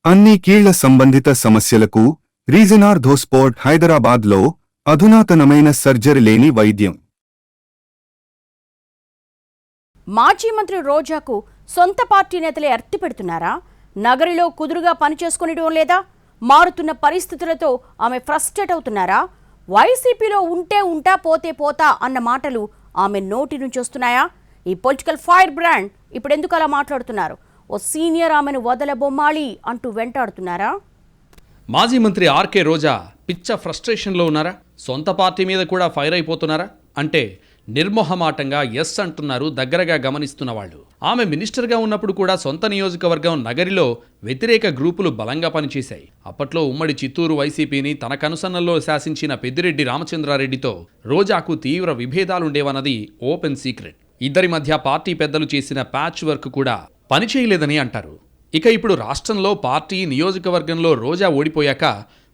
అన్ని కీళ్ల సంబంధిత సమస్యలకు రీజనార్థోస్పోర్ట్ హైదరాబాద్లో అధునాతనమైన సర్జరీ లేని వైద్యం. మాజీ మంత్రి రోజాకు సొంత పార్టీ నేతలే అర్తి పెడుతున్నారా? నగరిలో కుదురుగా పనిచేసుకునేటం లేదా? మారుతున్న పరిస్థితులతో ఆమె ఫ్రస్ట్రేట్ అవుతున్నారా? వైసీపీలో ఉంటే ఉంటా పోతే పోతా అన్న మాటలు ఆమె నోటి నుంచి వస్తున్నాయా? ఈ పొలిటికల్ ఫైర్ బ్రాండ్ ఇప్పుడెందుకు అలా మాట్లాడుతున్నారు? ఓ సీనియర్ ఆమెను వదలబొమ్మాళి అంటూ వెంటాడుతున్నారా? మాజీ మంత్రి ఆర్కే రోజా పిచ్చ ఫ్రస్ట్రేషన్లో ఉన్నారా? సొంత పార్టీ మీద కూడా ఫైర్ అయిపోతున్నారా అంటే నిర్మోహమాటంగా ఎస్ అంటున్నారు దగ్గరగా గమనిస్తున్న వాళ్ళు. ఆమె మినిస్టర్గా ఉన్నప్పుడు కూడా సొంత నియోజకవర్గం నగరిలో వ్యతిరేక గ్రూపులు బలంగా పనిచేశాయి. అప్పట్లో ఉమ్మడి చిత్తూరు వైసీపీని తన కనుసన్నల్లో శాసించిన పెద్దిరెడ్డి రామచంద్రారెడ్డితో రోజాకు తీవ్ర విభేదాలుండేవన్నది ఓపెన్ సీక్రెట్. ఇద్దరి మధ్య పార్టీ పెద్దలు చేసిన ప్యాచ్ వర్క్ కూడా పనిచేయలేదని అంటారు. ఇక ఇప్పుడు రాష్ట్రంలో పార్టీ నియోజకవర్గంలో రోజా ఓడిపోయాక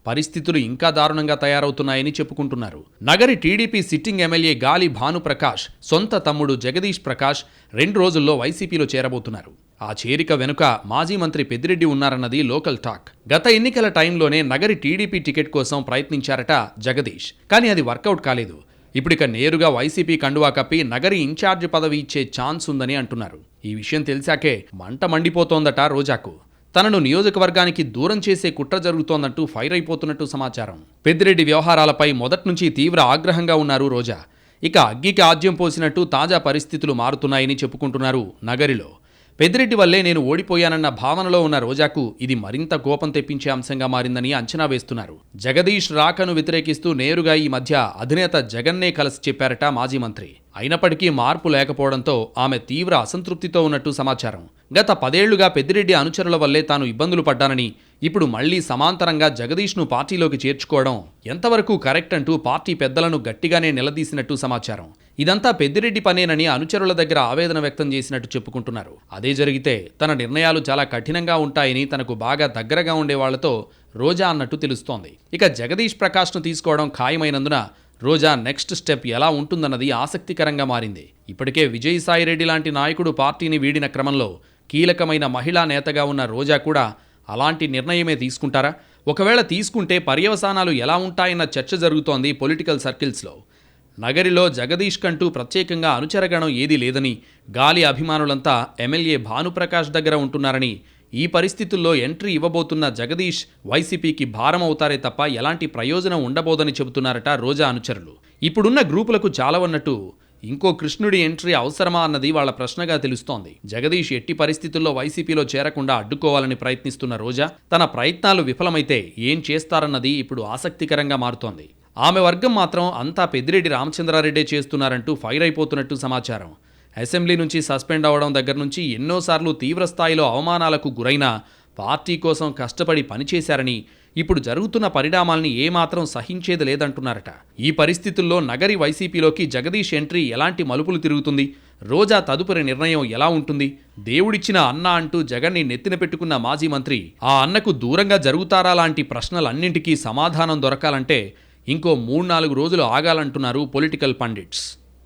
పరిస్థితులు ఇంకా దారుణంగా తయారవుతున్నాయని చెప్పుకుంటున్నారు. నగరి టీడీపీ సిట్టింగ్ ఎమ్మెల్యే గాలి భానుప్రకాష్ సొంత తమ్ముడు జగదీష్ ప్రకాష్ 2 రోజుల్లో వైసీపీలో చేరబోతున్నారు. ఆ చేరిక వెనుక మాజీ మంత్రి పెద్దిరెడ్డి ఉన్నారన్నది లోకల్ టాక్. గత ఎన్నికల టైంలోనే నగరి టీడీపీ టికెట్ కోసం ప్రయత్నించారట జగదీష్. కానీ అది వర్కౌట్ కాలేదు. ఇప్పుడిక నేరుగా వైసీపీ కండువా కప్పి నగరి ఇన్ఛార్జ్ పదవి ఇచ్చే ఛాన్స్ ఉందని అంటున్నారు. ఈ విషయం తెలిసాకే మంట మండిపోతోందట రోజాకు. తనను నియోజకవర్గానికి దూరం చేసే కుట్ర జరుగుతోందంటూ ఫైర్ అయిపోతున్నట్టు సమాచారం. పెద్దిరెడ్డి వ్యవహారాలపై మొదట్నుంచి తీవ్ర ఆగ్రహంగా ఉన్నారు రోజా. ఇక అగ్గికి ఆజ్యం పోసినట్టు తాజా పరిస్థితులు మారుతున్నాయని చెప్పుకుంటున్నారు నగరిలో. పెద్దిరెడ్డి వల్లే నేను ఓడిపోయానన్న భావనలో ఉన్న రోజాకు ఇది మరింత కోపం తెప్పించే అంశంగా మారిందని అంచనా వేస్తున్నారు. జగదీష్ రాకను వ్యతిరేకిస్తూ నేరుగా ఈ మధ్య అధినేత జగన్నే కలిసి చెప్పారట మాజీ మంత్రి. అయినప్పటికీ మార్పు లేకపోవడంతో ఆమె తీవ్ర అసంతృప్తితో ఉన్నట్టు సమాచారం. గత 10 ఏళ్లుగా పెద్దిరెడ్డి అనుచరుల వల్లే తాను ఇబ్బందులు పడ్డానని, ఇప్పుడు మళ్లీ సమాంతరంగా జగదీష్ను పార్టీలోకి చేర్చుకోవడం ఎంతవరకు కరెక్ట్ అంటూ పార్టీ పెద్దలను గట్టిగానే నిలదీసినట్టు సమాచారం. ఇదంతా పెద్దిరెడ్డి పనేనని అనుచరుల దగ్గర ఆవేదన వ్యక్తం చేసినట్టు చెప్పుకుంటున్నారు. అదే జరిగితే తన నిర్ణయాలు చాలా కఠినంగా ఉంటాయని తనకు బాగా దగ్గరగా ఉండే వాళ్లతో రోజా అన్నట్టు తెలుస్తోంది. ఇక జగదీష్ ప్రకాష్ను తీసుకోవడం ఖాయమైనందున రోజా నెక్స్ట్ స్టెప్ ఎలా ఉంటుందన్నది ఆసక్తికరంగా మారింది. ఇప్పటికే విజయసాయిరెడ్డి లాంటి నాయకుడు పార్టీని వీడిన క్రమంలో కీలకమైన మహిళా నేతగా ఉన్న రోజా కూడా అలాంటి నిర్ణయమే తీసుకుంటారా? ఒకవేళ తీసుకుంటే పర్యవసానాలు ఎలా ఉంటాయన్న చర్చ జరుగుతోంది పొలిటికల్ సర్కిల్స్లో. నగరిలో జగదీష్ కంటూ ప్రత్యేకంగా అనుచరగణం ఏదీ లేదని, గాలి అభిమానులంతా ఎమ్మెల్యే భానుప్రకాష్ దగ్గర ఉంటున్నారని, ఈ పరిస్థితుల్లో ఎంట్రీ ఇవ్వబోతున్న జగదీష్ వైసీపీకి భారం అవుతారే తప్ప ఎలాంటి ప్రయోజనం ఉండబోదని చెబుతున్నారట రోజా అనుచరులు. ఇప్పుడున్న గ్రూపులకు చాలవన్నట్టు ఇంకో కృష్ణుడి ఎంట్రీ అవసరమా అన్నది వాళ్ల ప్రశ్నగా తెలుస్తోంది. జగదీష్ ఎట్టి పరిస్థితుల్లో వైసీపీలో చేరకుండా అడ్డుకోవాలని ప్రయత్నిస్తున్న రోజా తన ప్రయత్నాలు విఫలమైతే ఏం చేస్తారన్నది ఇప్పుడు ఆసక్తికరంగా మారుతోంది. ఆమె వర్గం మాత్రం అంతా పెద్దిరెడ్డి రామచంద్రారెడ్డే చేస్తున్నారంటూ ఫైర్ అయిపోతున్నట్టు సమాచారం. అసెంబ్లీ నుంచి సస్పెండ్ అవడం దగ్గర నుంచి ఎన్నోసార్లు తీవ్రస్థాయిలో అవమానాలకు గురైనా పార్టీ కోసం కష్టపడి పనిచేశారని, ఇప్పుడు జరుగుతున్న పరిణామాల్ని ఏమాత్రం సహించేది లేదంటున్నారట. ఈ పరిస్థితుల్లో నగరి వైసీపీలోకి జగదీష్ ఎంట్రీ ఎలాంటి మలుపులు తిరుగుతుంది? రోజా తదుపరి నిర్ణయం ఎలా ఉంటుంది? దేవుడిచ్చిన అన్న అంటూ జగన్ని నెత్తిన పెట్టుకున్న మాజీ మంత్రి ఆ అన్నకు దూరంగా జరుగుతారా లాంటి ప్రశ్నలన్నింటికీ సమాధానం దొరకాలంటే ఇంకో 3-4 రోజులు ఆగాలంటున్నారు పొలిటికల్ పండిట్స్.